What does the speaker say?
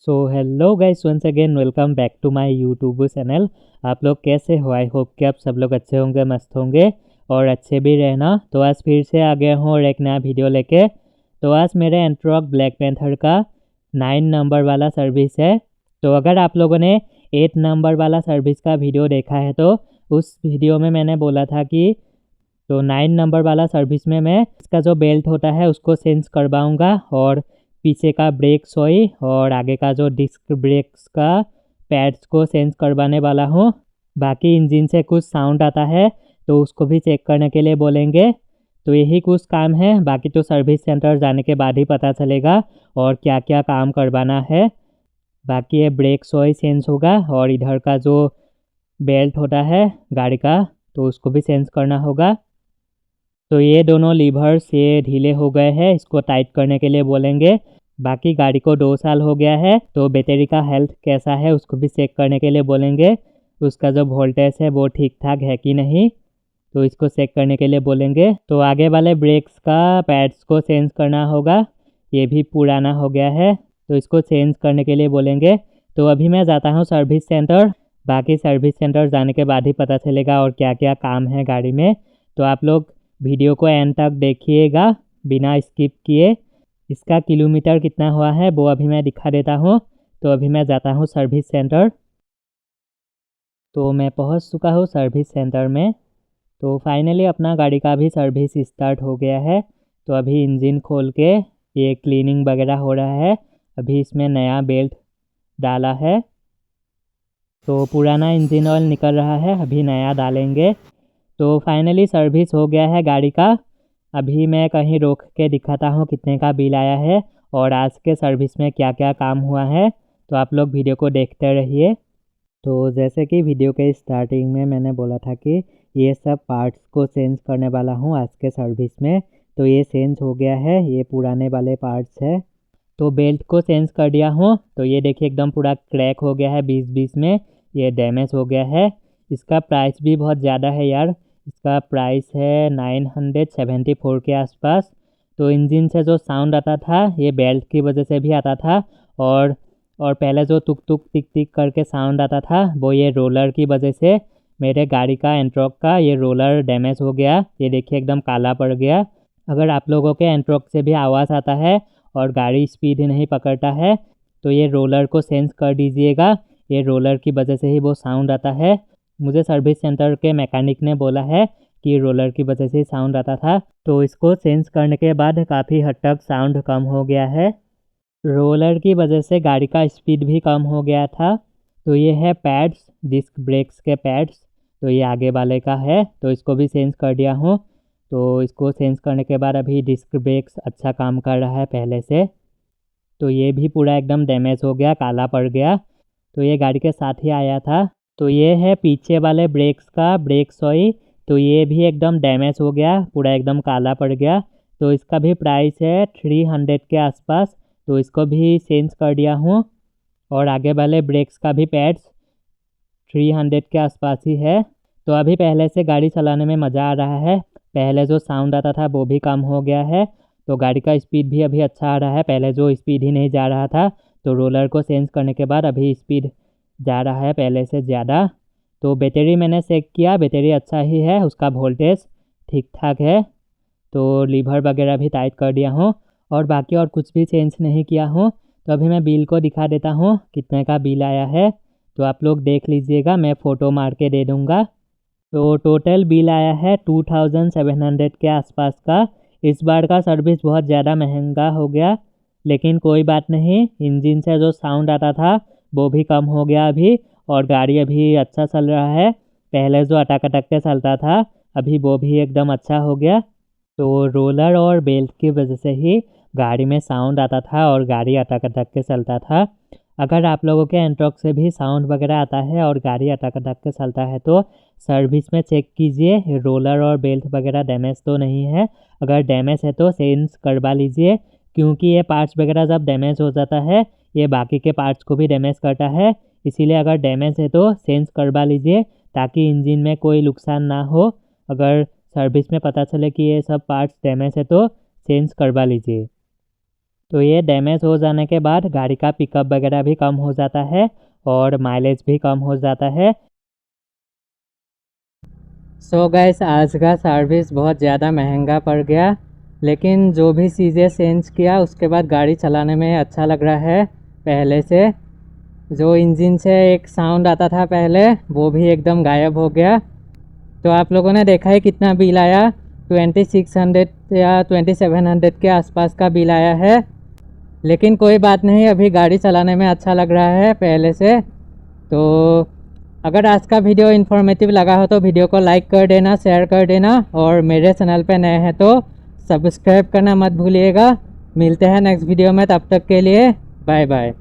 So hello guys, once again welcome back to my YouTube channel. आप लोग कैसे हो? आई होप कि आप सब लोग अच्छे होंगे, मस्त होंगे और अच्छे भी रहना। तो आज फिर से आ गया हूँ और एक नया वीडियो लेके। तो आज मेरे एंट्रॉक ब्लैक पैंथर का 9 नंबर वाला सर्विस है। तो अगर आप लोगों ने 8 नंबर वाला सर्विस का वीडियो देखा है तो उस वीडियो में मैंने बोला था कि 9 नंबर वाला सर्विस में मैं इसका जो बेल्ट होता है उसको चेंज करवाऊँगा और पीछे का ब्रेक सोई और आगे का जो डिस्क ब्रेक्स का पैड्स को चेंज करवाने वाला हूँ। बाकी इंजन से कुछ साउंड आता है तो उसको भी चेक करने के लिए बोलेंगे। तो यही कुछ काम है, बाकी तो सर्विस सेंटर जाने के बाद ही पता चलेगा और क्या क्या काम करवाना है। बाकी ये ब्रेक सोई चेंज होगा और इधर का जो बेल्ट होता है गाड़ी का तो उसको भी चेंज करना होगा। तो ये दोनों लीवर्स ये ढीले हो गए हैं, इसको टाइट करने के लिए बोलेंगे। बाकी गाड़ी को 2 साल हो गया है तो बैटरी का हेल्थ कैसा है उसको भी चेक करने के लिए बोलेंगे। उसका जो वोल्टेज है वो ठीक ठाक है कि नहीं तो इसको चेक करने के लिए बोलेंगे। तो आगे वाले ब्रेक्स का पैड्स को चेंज करना होगा, ये भी पुराना हो गया है तो इसको चेंज करने के लिए बोलेंगे। तो अभी मैं जाता हूँ सर्विस सेंटर। बाकी सर्विस सेंटर जाने के बाद ही पता चलेगा और क्या क्या काम है गाड़ी में। तो आप लोग वीडियो को एंड तक देखिएगा बिना स्किप किए। इसका किलोमीटर कितना हुआ है वो अभी मैं दिखा देता हूँ। तो अभी मैं जाता हूँ सर्विस सेंटर। तो मैं पहुँच चुका हूँ सर्विस सेंटर में। तो फाइनली अपना गाड़ी का भी सर्विस स्टार्ट हो गया है। तो अभी इंजन खोल के ये क्लीनिंग वगैरह हो रहा है। अभी इसमें नया बेल्ट डाला है तो पुराना इंजन ऑयल निकल रहा है, अभी नया डालेंगे। तो फाइनली सर्विस हो गया है गाड़ी का। अभी मैं कहीं रोक के दिखाता हूँ कितने का बिल आया है और आज के सर्विस में क्या क्या काम हुआ है। तो आप लोग वीडियो को देखते रहिए। तो जैसे कि वीडियो के स्टार्टिंग में मैंने बोला था कि ये सब पार्ट्स को चेंज करने वाला हूँ आज के सर्विस में। तो ये चेंज हो गया है, ये पुराने वाले पार्ट्स है। तो बेल्ट को चेंज कर दिया हूँ। तो ये देखिए एकदम पूरा क्रैक हो गया है, बीच बीच में ये डैमेज हो गया है। इसका प्राइस भी बहुत ज़्यादा है यार, इसका प्राइस है 974 के आसपास। तो इंजन से जो साउंड आता था ये बेल्ट की वजह से भी आता था और पहले जो तुक तुक टिक टिक करके साउंड आता था वो ये रोलर की वजह से। मेरे गाड़ी का एंट्रॉक का ये रोलर डैमेज हो गया, ये देखिए एकदम काला पड़ गया। अगर आप लोगों के एंट्रॉक से भी आवाज़ आता है और गाड़ी स्पीड नहीं पकड़ता है तो ये रोलर को सेंस कर दीजिएगा, ये रोलर की वजह से ही वो साउंड आता है। मुझे सर्विस सेंटर के मैकेनिक ने बोला है कि रोलर की वजह से साउंड आता था। तो इसको सेंस करने के बाद काफ़ी हद तक साउंड कम हो गया है। रोलर की वजह से गाड़ी का स्पीड भी कम हो गया था। तो ये है पैड्स, डिस्क ब्रेक्स के पैड्स। तो ये आगे वाले का है तो इसको भी चेंज कर दिया हूँ। तो इसको चेंज करने के बाद अभी डिस्क ब्रेक्स अच्छा काम कर रहा है पहले से। तो ये भी पूरा एकदम डैमेज हो गया, काला पड़ गया। तो ये गाड़ी के साथ ही आया था। तो ये है पीछे वाले ब्रेक्स का ब्रेक सोई। तो ये भी एकदम डैमेज हो गया, पूरा एकदम काला पड़ गया। तो इसका भी प्राइस है 300 के आसपास। तो इसको भी चेंज कर दिया हूँ और आगे वाले ब्रेक्स का भी पैड्स 300 के आसपास ही है। तो अभी पहले से गाड़ी चलाने में मज़ा आ रहा है, पहले जो साउंड आता था वो भी कम हो गया है। तो गाड़ी का स्पीड भी अभी अच्छा आ रहा है, पहले जो स्पीड ही नहीं जा रहा था। तो रोलर को चेंज करने के बाद अभी स्पीड जा रहा है पहले से ज़्यादा। तो बैटरी मैंने चेक किया, बैटरी अच्छा ही है, उसका वोल्टेज ठीक ठाक है। तो लीवर वगैरह भी टाइट कर दिया हूँ और बाकी और कुछ भी चेंज नहीं किया हूँ। तो अभी मैं बिल को दिखा देता हूँ कितने का बिल आया है। तो आप लोग देख लीजिएगा, मैं फ़ोटो मार के दे दूँगा। तो टोटल बिल आया है 2700 के आसपास का। इस बार का सर्विस बहुत ज़्यादा महंगा हो गया, लेकिन कोई बात नहीं, इंजन से जो साउंड आता था वो भी कम हो गया अभी और गाड़ी अभी अच्छा चल रहा है। पहले जो अटक अटक के चलता था अभी वो भी एकदम अच्छा हो गया। तो रोलर और बेल्ट की वजह से ही गाड़ी में साउंड आता था और गाड़ी अटक अटक के चलता था। अगर आप लोगों के एंट्रॉक से भी साउंड वगैरह आता है और गाड़ी अटक अटक के चलता है तो सर्विस में चेक कीजिए रोलर और बेल्ट वगैरह डैमेज तो नहीं है। अगर डैमेज है तो चेंज करवा लीजिए, क्योंकि ये पार्ट्स वगैरह जब डैमेज हो जाता है ये बाकी के पार्ट्स को भी डैमेज करता है। इसीलिए अगर डैमेज है तो चेंज करवा लीजिए ताकि इंजन में कोई नुकसान ना हो। अगर सर्विस में पता चले कि ये सब पार्ट्स डैमेज है तो चेंज करवा लीजिए। तो ये डैमेज हो जाने के बाद गाड़ी का पिकअप वगैरह भी कम हो जाता है और माइलेज भी कम हो जाता है। सो गाइस, आज का सर्विस बहुत ज़्यादा महंगा पड़ गया, लेकिन जो भी चीज़ें चेंज किया उसके बाद गाड़ी चलाने में अच्छा लग रहा है पहले से। जो इंजन से एक साउंड आता था पहले, वो भी एकदम गायब हो गया। तो आप लोगों ने देखा है कितना बिल आया, 2600 या 2700 के आसपास का बिल आया है। लेकिन कोई बात नहीं, अभी गाड़ी चलाने में अच्छा लग रहा है पहले से। तो अगर आज का वीडियो इन्फॉर्मेटिव लगा हो तो वीडियो को लाइक कर देना, शेयर कर देना, और मेरे चैनल पे नए हैं तो सब्सक्राइब करना मत भूलिएगा। मिलते हैं नेक्स्ट वीडियो में, तब तक के लिए बाय बाय।